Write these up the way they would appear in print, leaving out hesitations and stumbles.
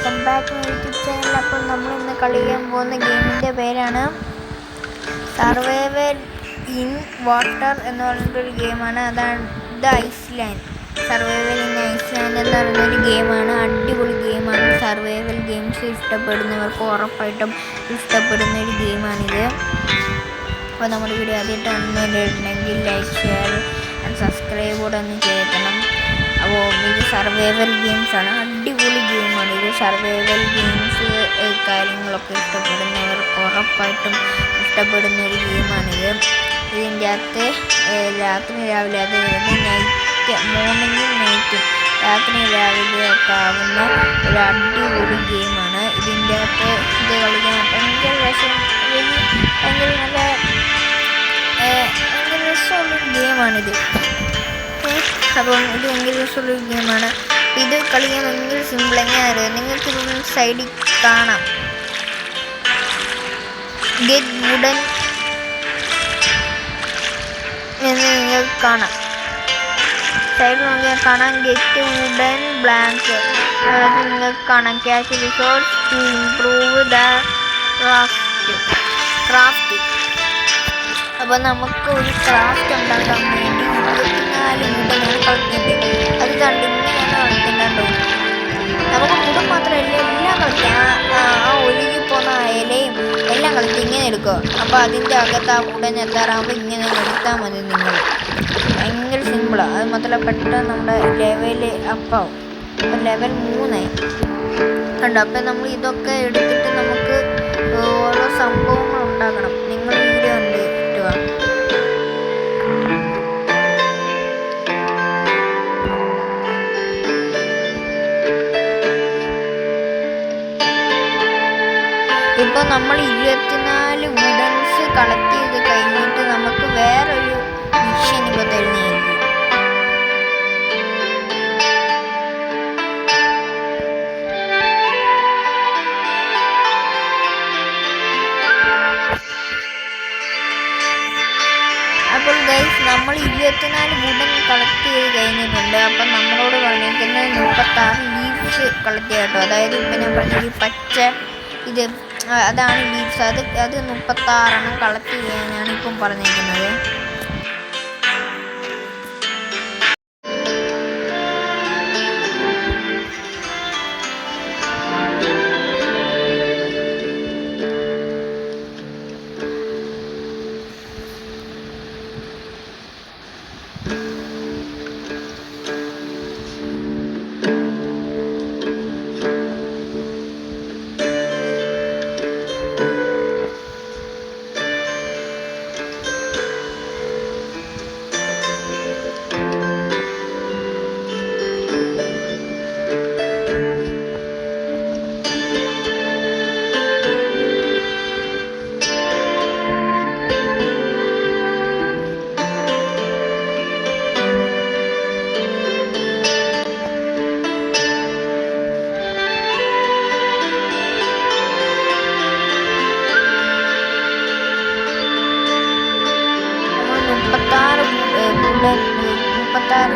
Welcome back my YouTube channel. അപ്പോൾ നമ്മൾ ഇന്ന് കളിക്കാൻ പോകുന്ന ഗെയിമിൻ്റെ പേരാണ് സർവൈവൽ ഇൻ വാട്ടർ എന്ന് പറഞ്ഞിട്ടൊരു ഗെയിമാണ്. അതാണ് the Iceland. Survival in Iceland എന്ന് പറയുന്നൊരു ഗെയിമാണ്. അടിപൊളി ഗെയിമാണ്. സർവൈവൽ ഗെയിംസ് ഇഷ്ടപ്പെടുന്നവർക്ക് ഉറപ്പായിട്ടും ഇഷ്ടപ്പെടുന്നൊരു ഗെയിമാണിത്. അപ്പോൾ നമ്മുടെ വീഡിയോ ആദ്യമായിട്ടാണെന്നുണ്ടെങ്കിൽ ലൈക്ക്, ഷെയർ ആൻഡ് സബ്സ്ക്രൈബ് കൂടെ ഒന്ന് ചെയ്യണം. അപ്പോൾ ഇത് സർവൈവൽ ഗെയിംസാണ്. അടിപൊളി ഗെയിമാണ് ഇത്. സർവൈവൽ ഗെയിംസ് കാര്യങ്ങളൊക്കെ ഇഷ്ടപ്പെടുന്നവർക്ക് ഉറപ്പായിട്ടും ഇഷ്ടപ്പെടുന്ന ഒരു ഗെയിമാണിത്. ഇതിൻ്റെ അകത്ത് രാത്രി രാവിലെ, അതായത് നൈറ്റ്, മോർണിംഗും നൈറ്റും രാത്രി രാവിലെ ഒക്കെ ആവുന്ന ഒരു അടിപൊളി ഗെയിമാണ്. ഇതിൻ്റെ അകത്ത് ഇത് കളിക്കാൻ ഭയങ്കര ഭയങ്കര രസമുള്ളൊരു ഗെയിമാണിത്. അപ്പം ഇത് ഭയങ്കര രസമുള്ളൊരു ഗെയിമാണ്. ഇത് കളിക്കാൻ ഭയങ്കര സിമ്പിൾ. എങ്ങനെയാണ് അറിയാം? നിങ്ങൾക്ക് ഇതിന് സൈഡിൽ കാണാം ഗെറ്റ് വുഡൻ എന്ന് നിങ്ങൾക്ക് കാണാം. സൈഡിൽ നോക്കിയാൽ കാണാം ഗെറ്റ് വുഡൻ ബ്ലാങ്ക്. അത് നിങ്ങൾക്ക് കാണാം. Cash resource to improve the craft. അപ്പോൾ നമുക്ക് ഒരു ക്രാഫ്റ്റ് ഉണ്ടാക്കാൻ വേണ്ടി 24 വുഡനാണ് കളിക്കേണ്ടത്. അത് കണ്ട് ഇങ്ങനെയാണ് കളിക്കേണ്ടോ. നമുക്ക് വുഡൻ മാത്രമല്ല എല്ലാം കളിക്കാം. ആ ഒഴുകി പോകുന്ന ഇലയും എല്ലാം കളിച്ച് ഇങ്ങനെ എടുക്കുക. അപ്പോൾ അതിൻ്റെ അകത്ത് ആ വുഡൻ എത്താറാകുമ്പോൾ ഇങ്ങനെ എടുത്താൽ മതി നിങ്ങൾ. ഭയങ്കര സിമ്പിളാണ്. അത് മാത്രമല്ല പെട്ടെന്ന് നമ്മുടെ ലെവൽ അപ്പാവും. അപ്പോൾ ലെവൽ 3 കണ്ടോ. അപ്പം നമ്മൾ ഇതൊക്കെ എടുത്തിട്ട് നമുക്ക് ഓരോ സംഭവങ്ങൾ ഉണ്ടാക്കണം. നിങ്ങൾ വീഡിയോ ഉണ്ട് കിട്ടുക. ഇപ്പോൾ നമ്മൾ 24 വുഡൻസ് കളക്ട് ചെയ്ത് കഴിഞ്ഞിട്ട് നമുക്ക് വേറൊരു മിഷൻ ഇപ്പോൾ തരുന്നതായിരിക്കും. അപ്പോൾ ഗൈസ്, നമ്മൾ 24 വുഡൻ കളക്ട് ചെയ്ത് കഴിഞ്ഞിട്ടുണ്ട്. അപ്പം നമ്മളോട് പറഞ്ഞിരിക്കുന്നത് 36 ലീവ്സ് കളക്ട് ചെയ്യാം കേട്ടോ. അതായത് ഇപ്പം ഞാൻ പറഞ്ഞൊരു പച്ച ഇത് അതാണ് ലീവ്സ്. അത് 36 കളക്ട് ചെയ്യാനാണ് ഇപ്പം പറഞ്ഞിരിക്കുന്നത്.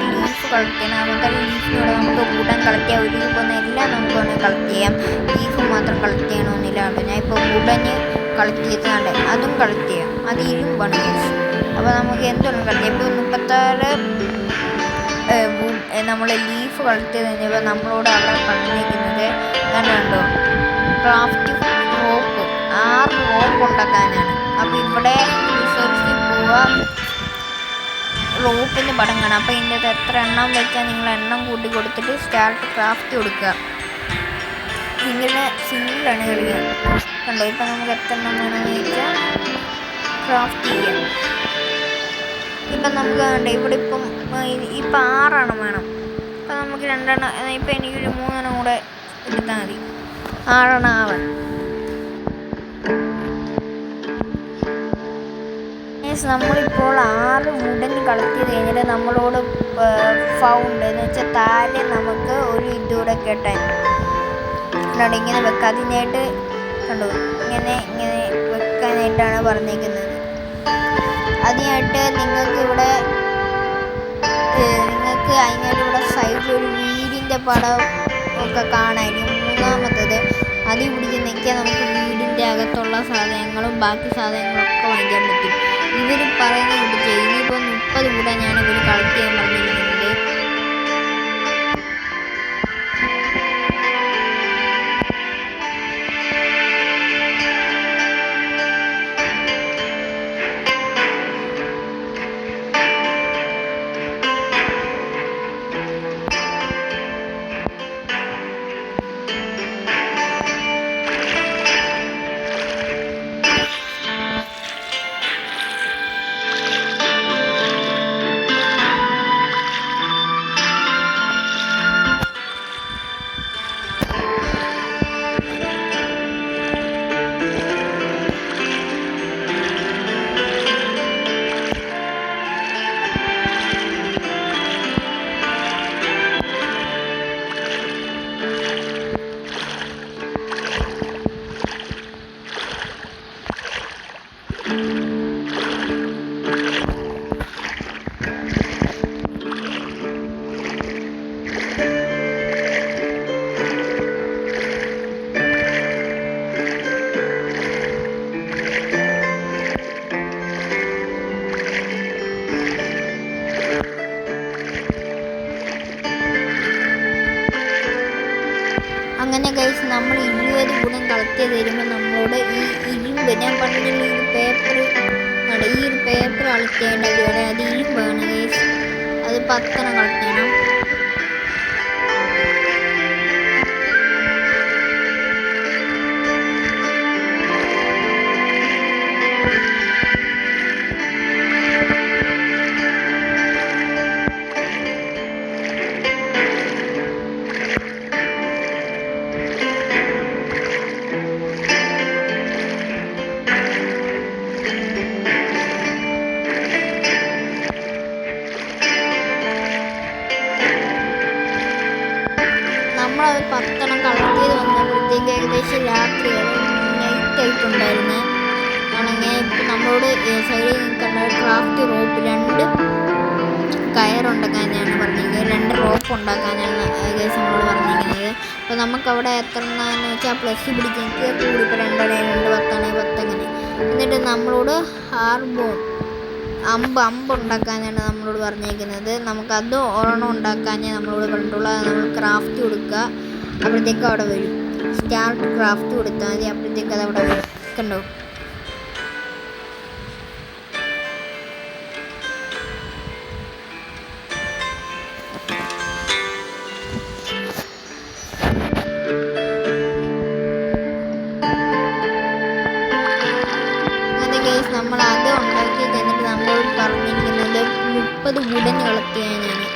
ലീഫ് കളക്ട് ചെയ്യണം. അങ്ങനത്തെ ലീഫിലൂടെ നമുക്ക് വുഡൻ കളക്ട് ചെയ്യാം. ഒഴുകി പോകുന്ന എല്ലാം നമുക്ക് വേണമെങ്കിൽ കളക്ട് ചെയ്യാം. ലീഫ് മാത്രം കളക്ട് ചെയ്യണമെന്നില്ല കേട്ടോ. ഞാൻ ഇപ്പോൾ വുഡന് കളക്ട് ചെയ്തതാണ്ട് അതും കളക്ട് ചെയ്യാം. അത് ഇരുമ്പാണ് ഗൈസ്. അപ്പോൾ നമുക്ക് എന്തുകൊണ്ട് കളക്ട് ചെയ്യാം. ഇപ്പോൾ 36 നമ്മൾ ലീഫ് കളക്ട് ചെയ്ത് കഴിഞ്ഞപ്പോൾ നമ്മളോട് അവിടെ പറഞ്ഞിരിക്കുന്നത് കണ്ടോ, ക്രാഫ്റ്റ് റോപ്പ്. 6 റോപ്പ് ഉണ്ടാക്കാനാണ്. അപ്പോൾ ഇവിടെ റിസോഴ്സിൽ പോവാം. റോപ്പിൻ്റെ പടം കാണാം. അപ്പോൾ ഇതിൻ്റെ അകത്ത് എത്ര എണ്ണം വെച്ചാൽ നിങ്ങൾ എണ്ണം കൂട്ടി കൊടുത്തിട്ട് സ്റ്റാർട്ട് ക്രാഫ്റ്റ് കൊടുക്കുക. ഇങ്ങനെ സിംഗിളാണ് കളിക്കുക. കണ്ടോ. ഇപ്പം നമുക്ക് എത്ര എണ്ണം വേണമെന്ന് വെച്ചാൽ ക്രാഫ്റ്റ് ചെയ്യാം. ഇപ്പം നമുക്ക് കണ്ടോ ഇവിടെ ഇപ്പം 6 വേണം. ഇപ്പം നമുക്ക് 2 ഇപ്പം എനിക്കൊരു 3 കൂടെ എടുത്താൽ മതി. 6 ആവാൻ. നമ്മളിപ്പോൾ 6 വുഡൻ കളക്ട് ചെയ്ത് കഴിഞ്ഞിട്ട് നമ്മളോട് ഫൗണ്ട് എന്ന് വെച്ചാൽ താഴെ നമുക്ക് ഒരു ഇതുകൂടെ കേട്ടാൻ ഇങ്ങനെ വെക്കുക. അതിനായിട്ട് കണ്ടു ഇങ്ങനെ വെക്കാനായിട്ടാണ് പറഞ്ഞിരിക്കുന്നത്. അതിനായിട്ട് നിങ്ങൾക്ക് അതിനായിട്ട് ഇവിടെ സൈഡിൽ ഒരു വീടിൻ്റെ പടം ഒക്കെ കാണാമായിരിക്കും. മൂന്നാമത്തത് അതിൽ പിടിച്ച് നിൽക്കാൻ നമുക്ക് വീടിൻ്റെ അകത്തുള്ള സാധനങ്ങളും ബാക്കി സാധനങ്ങളൊക്കെ വാങ്ങിക്കാൻ പറ്റും. ഇവർ പറയുന്ന കൂട്ടി ഇനിയിപ്പോൾ 30 കൂടെ ഞാൻ ഇവർ കളക്ട് ചെയ്യാൻ പറഞ്ഞിരിക്കുന്നത്. അങ്ങനെ ഗൈസ് നമ്മൾ 20 ഗുണം കളക്ട് ചെയ്ത് തരുമ്പോൾ നമ്മളോട് ഈ ഇരുമ്പ് ഞാൻ പറഞ്ഞില്ല ഈ ഒരു പേപ്പർ കളക്ട് ചെയ്യേണ്ടത് വരെ അത് ഇരുമ്പാണ് ഗൈസ്. അത് 10 കളക്ട് ചെയ്യണം. നമ്മളത് 10 കളക്ട് ചെയ്ത് വന്നപ്പോഴത്തേക്ക് ഏകദേശം രാത്രി നൈറ്റ് ആയിട്ടുണ്ടായിരുന്നു. ആണെങ്കിൽ ഇപ്പം നമ്മളോട് സൈഡിൽ നിൽക്കേണ്ട ക്രാഫ്റ്റ് റോപ്പ് 2 കയറുണ്ടാക്കാനാണ് പറഞ്ഞിരിക്കുന്നത്. 2 റോപ്പ് ഉണ്ടാക്കാനാണ് ഏകദേശം നമ്മളോട് പറഞ്ഞിരിക്കുന്നത്. അപ്പോൾ നമുക്കവിടെ എത്ര എന്ന് വെച്ചാൽ പ്ലസ് പിടിച്ച് എനിക്ക് കൂടി ഇപ്പോൾ 2 2 10 10 അങ്ങനെ. എന്നിട്ട് നമ്മളോട് അമ്പ് ഉണ്ടാക്കാനാണ് നമ്മളോട് പറഞ്ഞേക്കുന്നത്. നമുക്കത് ഒരെണ്ണം ഉണ്ടാക്കാനേ നമ്മളോട് പറഞ്ഞിട്ടുള്ളൂ. അത് നമ്മൾ ക്രാഫ്റ്റ് കൊടുക്കുക, അപ്പോഴത്തേക്കും അവിടെ വരും. സ്റ്റാർട്ട് ക്രാഫ്റ്റ് കൊടുത്താൽ മതി, അപ്പോഴത്തേക്കും അത് അവിടെ വരും. കണ്ടോ? നമ്മൾ അത് ഉണ്ടാക്കി കഴിഞ്ഞിട്ട് നമ്മളോട് പറഞ്ഞിരിക്കുന്നത് 30 വുഡൻ കളക്ട് ചെയ്യാനാണ്.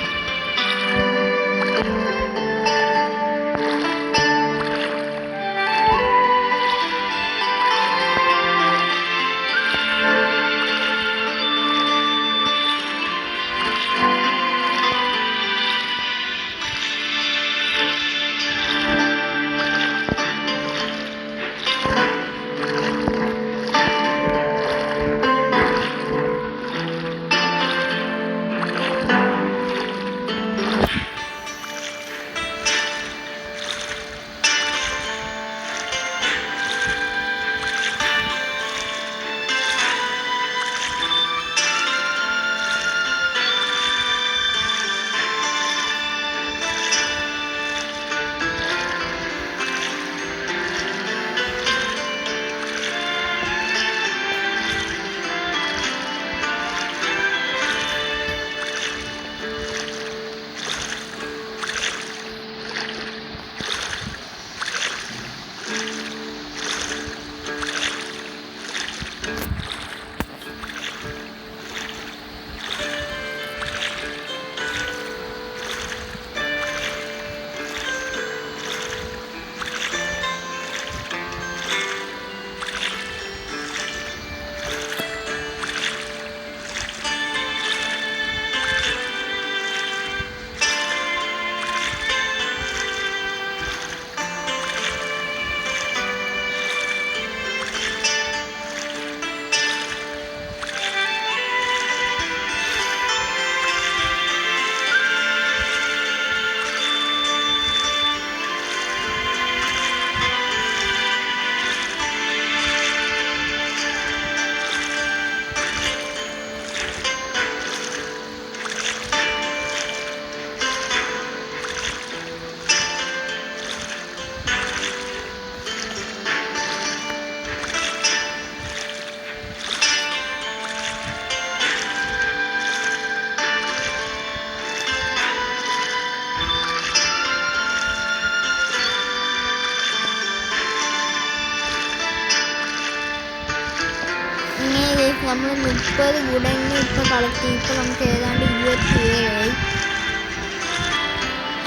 നമ്മൾ 30 വുഡന് ഇപ്പോൾ കളക്ട് ചെയ്യും. ഇപ്പോൾ നമുക്ക് ഏതാണ്ട് 27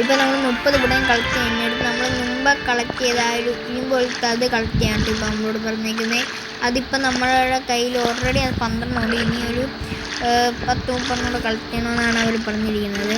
ഇപ്പോൾ നമ്മൾ 30 വുഡൻ കളക്ട് ചെയ്യുന്നിടത്ത് നമ്മൾ മുമ്പ് കളക്ട് ചെയ്ത ആ ഒരു ഇരുമ്പോഴത്തെ അത് കളക്ട് ചെയ്യാണ്ട് ഇപ്പോൾ നമ്മളോട് പറഞ്ഞേക്കുന്നത്. അതിപ്പോൾ നമ്മളുടെ കയ്യിൽ ഓൾറെഡി അത് 12 ഉണ്ട്. ഇനിയൊരു 10-30 കൂടെ കളക്ട് ചെയ്യണമെന്നാണ് അവർ പറഞ്ഞിരിക്കുന്നത്.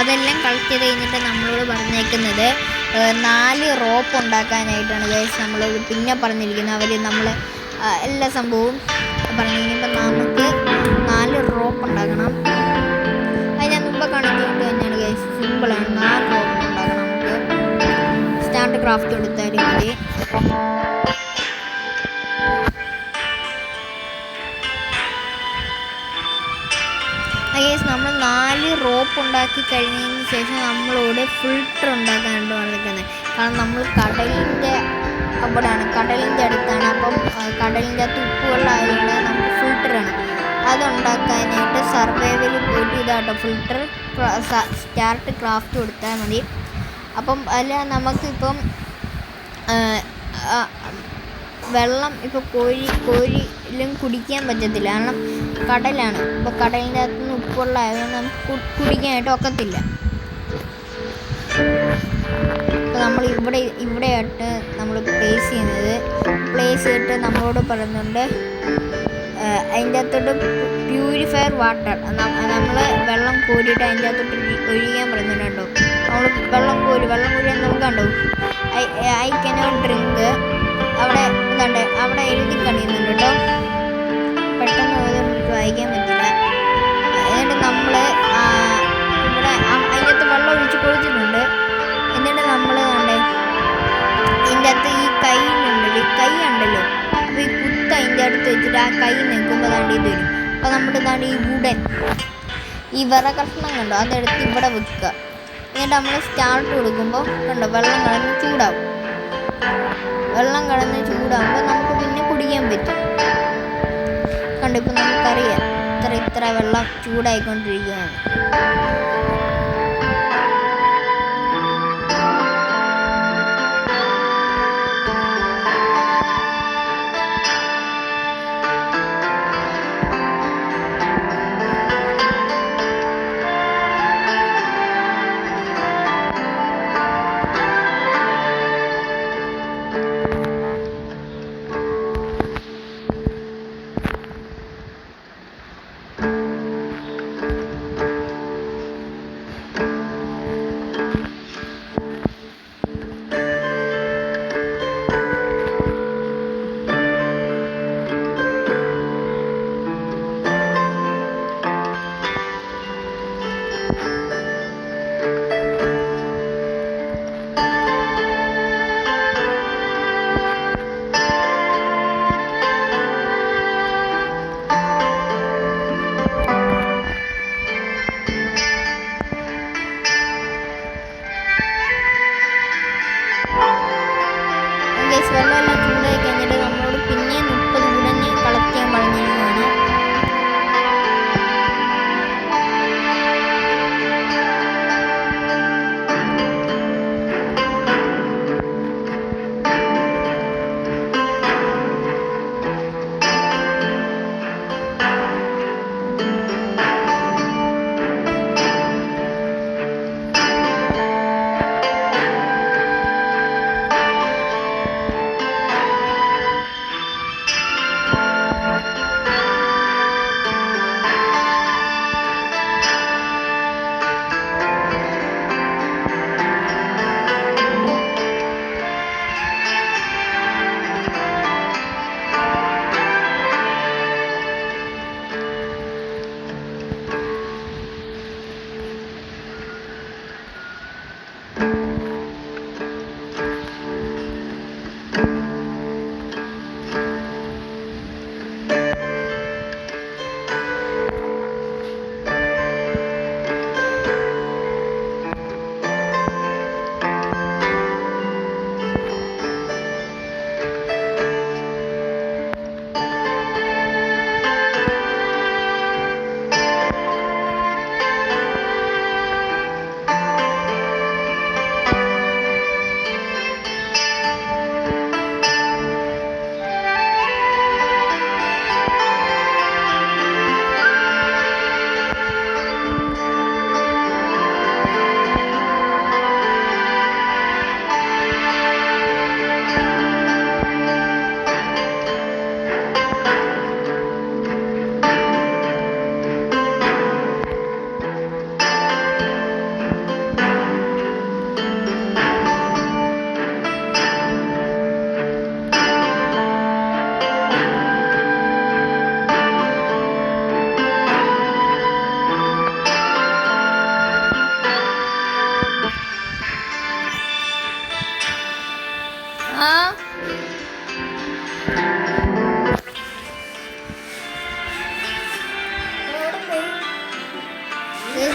അതെല്ലാം കളക്ട് ചെയ്ത് കഴിഞ്ഞിട്ട് നമ്മളോട് പറഞ്ഞേക്കുന്നത് 4 റോപ്പ് ഉണ്ടാക്കാനായിട്ടാണ് ഗൈസ്. നമ്മൾ പിന്നെ പറഞ്ഞിരിക്കുന്നത് അവർ നമ്മൾ എല്ലാ സംഭവവും പറഞ്ഞിരിക്കുമ്പോൾ നമുക്ക് 4 റോപ്പ് ഉണ്ടാക്കണം. അത് ഞാൻ മുമ്പ് കാണിച്ചുകൊണ്ട് തന്നെയാണ് ഗൈസ്. സിമ്പിളാണ്. 4 റോപ്പ് ഉണ്ടാക്കണം. നമുക്ക് സ്റ്റാർട്ട് ക്രാഫ്റ്റ് കൊടുത്താലും മതി. നമ്മൾ 4 റോപ്പ് ഉണ്ടാക്കി കഴിഞ്ഞതിന് ശേഷം നമ്മളോട് ഫിൽട്ടർ ഉണ്ടാക്കാനായിട്ട് പറഞ്ഞിരിക്കുന്നത്. കാരണം നമ്മൾ കടലിൻ്റെ അവിടെയാണ്, കടലിൻ്റെ അടുത്താണ്. അപ്പം കടലിൻ്റെ അകത്ത് ഉപ്പുവെള്ളമായതുകൊണ്ട് നമുക്ക് ഫിൽട്ടർ ആണ്. അതുണ്ടാക്കാനായിട്ട് സർവൈവൽ പോയിട്ട് ഇതാട്ടോ ഫിൽട്ടർ സ്റ്റാർട്ട് ക്രാഫ്റ്റ് കൊടുത്താൽ മതി. അപ്പം അല്ല നമുക്കിപ്പം വെള്ളം ഇപ്പോൾ കോരിയിലും കുടിക്കാൻ പറ്റത്തില്ല. കാരണം കടലാണ്. ഇപ്പോൾ കടലിൻ്റെ അകത്തുനിന്ന് ഉപ്പുവെള്ളമായതുകൊണ്ട് നമുക്ക് കുടിക്കാനായിട്ട് ഒക്കത്തില്ല. അപ്പോൾ നമ്മൾ ഇവിടെയായിട്ട് നമ്മൾ പ്ലേസ് ചെയ്യുന്നത്. പ്ലേസ് ചെയ്തിട്ട് നമ്മളോട് പറയുന്നുണ്ട് അതിൻ്റെ അകത്തോട്ട് പ്യൂരിഫയർ വാട്ടർ. നമ്മൾ വെള്ളം കോരിയിട്ട് അതിൻ്റെ അകത്തോട്ട് ഒഴിക്കാൻ പറയുന്നുണ്ട് കേട്ടോ. നമ്മൾ വെള്ളം കോരിയാൽ നമുക്ക് കണ്ടോ ഐ കനോട്ട് ഡ്രിങ്ക് അവിടെ ഇതുണ്ട്, അവിടെ എഴുതി കഴിയുന്നുണ്ട് കേട്ടോ. പെട്ടെന്ന് നമുക്ക് വായിക്കാൻ പറ്റില്ല. എന്നിട്ട് നമ്മൾ ഇവിടെ അതിനകത്ത് വെള്ളം ഒഴിച്ച് കൊടുത്തിട്ടുണ്ട്. എന്നിട്ട് നമ്മൾ കണ്ടേ ഇതിൻ്റെ അകത്ത് ഈ കൈ ഉണ്ടല്ലോ, അപ്പോൾ ഈ കുത്ത അതിൻ്റെ അടുത്ത് വെച്ചിട്ട് ആ കൈ നിൽക്കുമ്പോൾ താണ്ടി ഇത് വരും. അപ്പോൾ നമ്മുടെ താണ്ടി ഈ വുഡൻ ഈ വിറകഷ്ണം കണ്ടോ അതെടുത്ത് ഇവിടെ വെക്കുക. എന്നിട്ട് നമ്മൾ സ്റ്റാർട്ട് കൊടുക്കുമ്പോൾ കണ്ടോ വെള്ളം കിടന്ന് ചൂടാകുമ്പോൾ നമുക്ക് പിന്നെ കുടിക്കാൻ പറ്റും. കണ്ടോ ഇപ്പം നമുക്കറിയാം ഇത്ര വെള്ളം ചൂടായിക്കൊണ്ടിരിക്കുകയാണ്. വെള്ളമെല്ലാം ചൂടായി കഴിഞ്ഞിട്ട് നമ്മളോട് പിന്നെ 30 വുഡന് കളക്ട് ചെയ്യാൻ പറഞ്ഞിരിക്കുകയാണ്.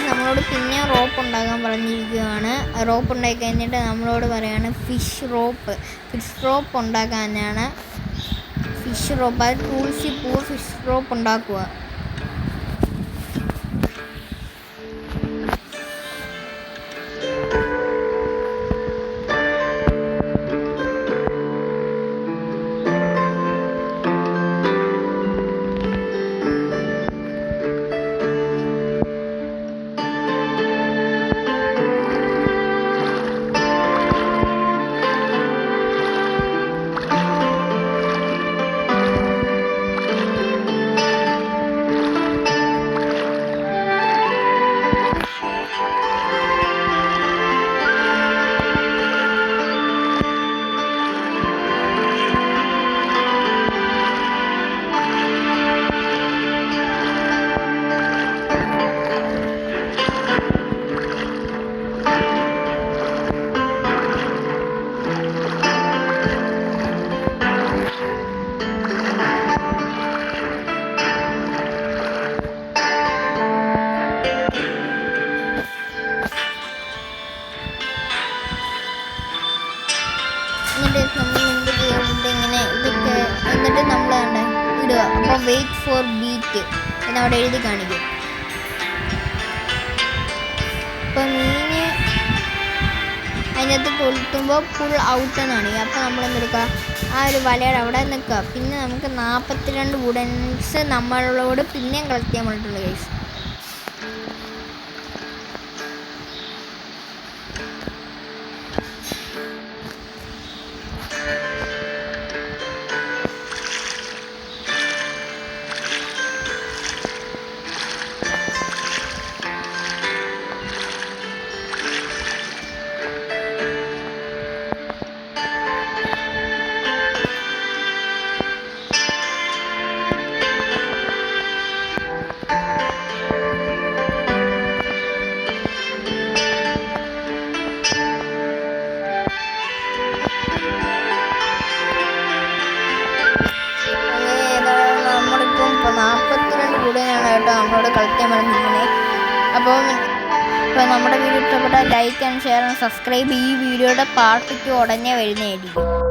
നമ്മളോട് പിന്നെ റോപ്പ് ഉണ്ടാക്കാൻ പറഞ്ഞിരിക്കുകയാണ്. റോപ്പ് ഉണ്ടാക്കി കഴിഞ്ഞിട്ട് നമ്മളോട് പറയാണ് ഫിഷ് റോപ്പ് ഉണ്ടാക്കാനാണ്. ഫിഷ് റോപ്പ് അത് ടൂൾസിൽ പോവുക, ഫിഷ് റോപ്പ് ഉണ്ടാക്കുക. എന്നിട്ട് നമ്മൾ മുമ്പ് ചെയ്തിട്ട് ഇങ്ങനെ ഇതൊക്കെ എന്നിട്ട് നമ്മൾ ഇടുക. അപ്പോൾ വെയിറ്റ് ഫോർ ബീറ്റ് എന്നവിടെ എഴുതി കാണിക്കും. അപ്പോൾ മീന് അതിനകത്ത് കൊളുത്തുമ്പോൾ ഫുൾ ഔട്ട് എന്നാണ്. അപ്പോൾ നമ്മളെന്തെടുക്കുക, ആ ഒരു വലയുടെ അവിടെ നിൽക്കുക. പിന്നെ നമുക്ക് 42 വുഡൻസ് നമ്മളോട് പിന്നെയും കളക്ട് ചെയ്യാൻ പറഞ്ഞിട്ടുള്ള കേസ്. നമ്മളിപ്പം 42 കൂടെയാണ് കേട്ടോ നമ്മളോട് കളക്ട് ചെയ്യാൻ പറഞ്ഞിരിക്കുന്നത്. അപ്പോൾ നമ്മുടെ വീഡിയോ ഇഷ്ടപ്പെട്ടാൽ like and share and subscribe. ഈ വീഡിയോയുടെ പാർട്ട് 2 ഉടനെ വരുന്നതായിരിക്കും.